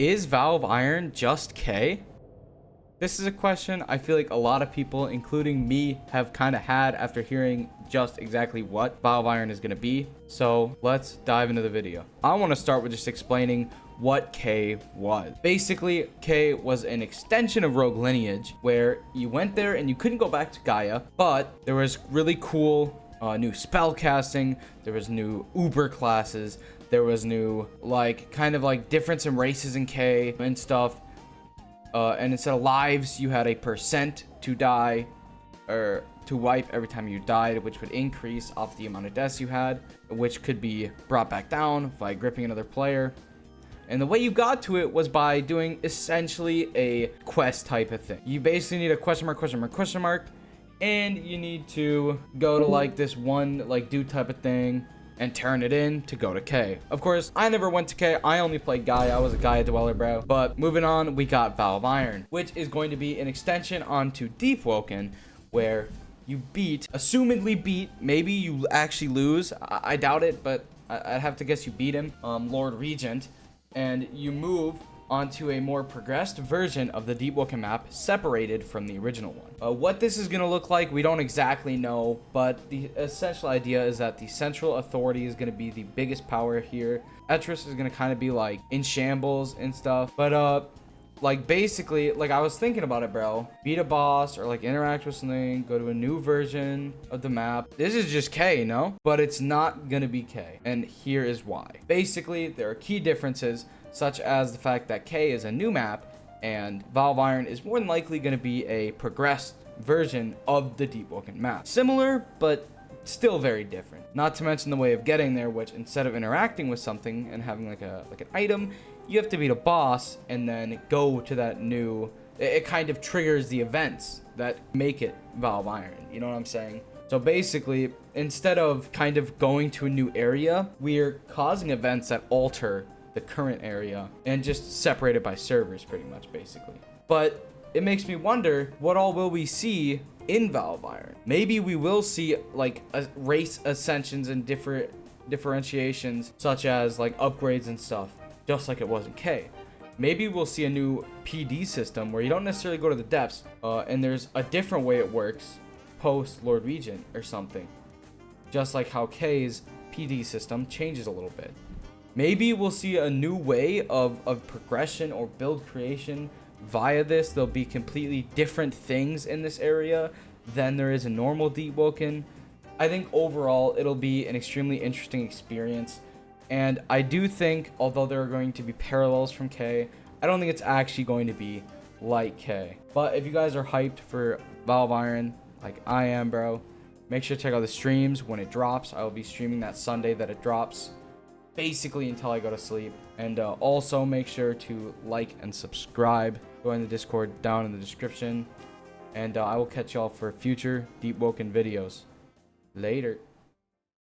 Is Vow of Iron just Khei? This is a question I feel like a lot of people, including me, have kind of had after hearing just exactly what Vow of Iron is going to be. So let's dive into the video. I want to start with just explaining what Khei was. Basically, Khei was an extension of Rogue Lineage where you went there and you couldn't go back to Gaia, but there was really cool new spell casting, there was new Uber classes, there was new kind of difference in races in Khei and stuff. And instead of lives, you had a percent to die or to wipe every time you died, which would increase off the amount of deaths you had, which could be brought back down by gripping another player. And the way you got to it was by doing essentially a quest type of thing. You basically need a question mark, and you need to go to this one dude type of thing and turn it in to go to Khei. Of course, I never went to Khei. I only played Gaia. I was a Gaia dweller, bro. But moving on, we got Vow of Iron, which is going to be an extension onto Deepwoken, where you assumedly beat, maybe you actually lose. I doubt it, but I'd have to guess you beat him, Lord Regent, and you move onto a more progressed version of the Deepwoken map, separated from the original one. What this is going to look like, we don't exactly know, but the essential idea is that the Central Authority is going to be the biggest power here. Etris is going to kind of be in shambles and stuff, but basically, I was thinking about it, bro. Beat a boss or interact with something, go to a new version of the map. This is just Khei, no? But it's not going to be Khei, and here is why. Basically, there are key differences, such as the fact that Khei is a new map and Vow of Iron is more than likely going to be a progressed version of the Deepwoken map. Similar, but still very different. Not to mention the way of getting there, which instead of interacting with something and having an item, you have to beat a boss and then go to that new... It kind of triggers the events that make it Vow of Iron. You know what I'm saying? So basically, instead of kind of going to a new area, we're causing events that alter the current area and just separated by servers, pretty much, basically. But it makes me wonder, what all will we see in Vow of Iron? Maybe we will see race ascensions and differentiations, such as upgrades and stuff, just like it was in Khei. Maybe we'll see a new PD system where you don't necessarily go to the depths, and there's a different way it works post Lord Regent or something, just like how Khei's PD system changes a little bit. Maybe we'll see a new way of progression or build creation via this. There'll be completely different things in this area than there is in normal Deepwoken. I think overall it'll be an extremely interesting experience. And I do think, although there are going to be parallels from Khei, I don't think it's actually going to be like Khei. But if you guys are hyped for Vow of Iron, like I am, bro, make sure to check out the streams when it drops. I will be streaming that Sunday that it drops, basically until I go to sleep. And also make sure to like and subscribe. Join the Discord down in the description. And I will catch y'all for future Deepwoken videos. Later.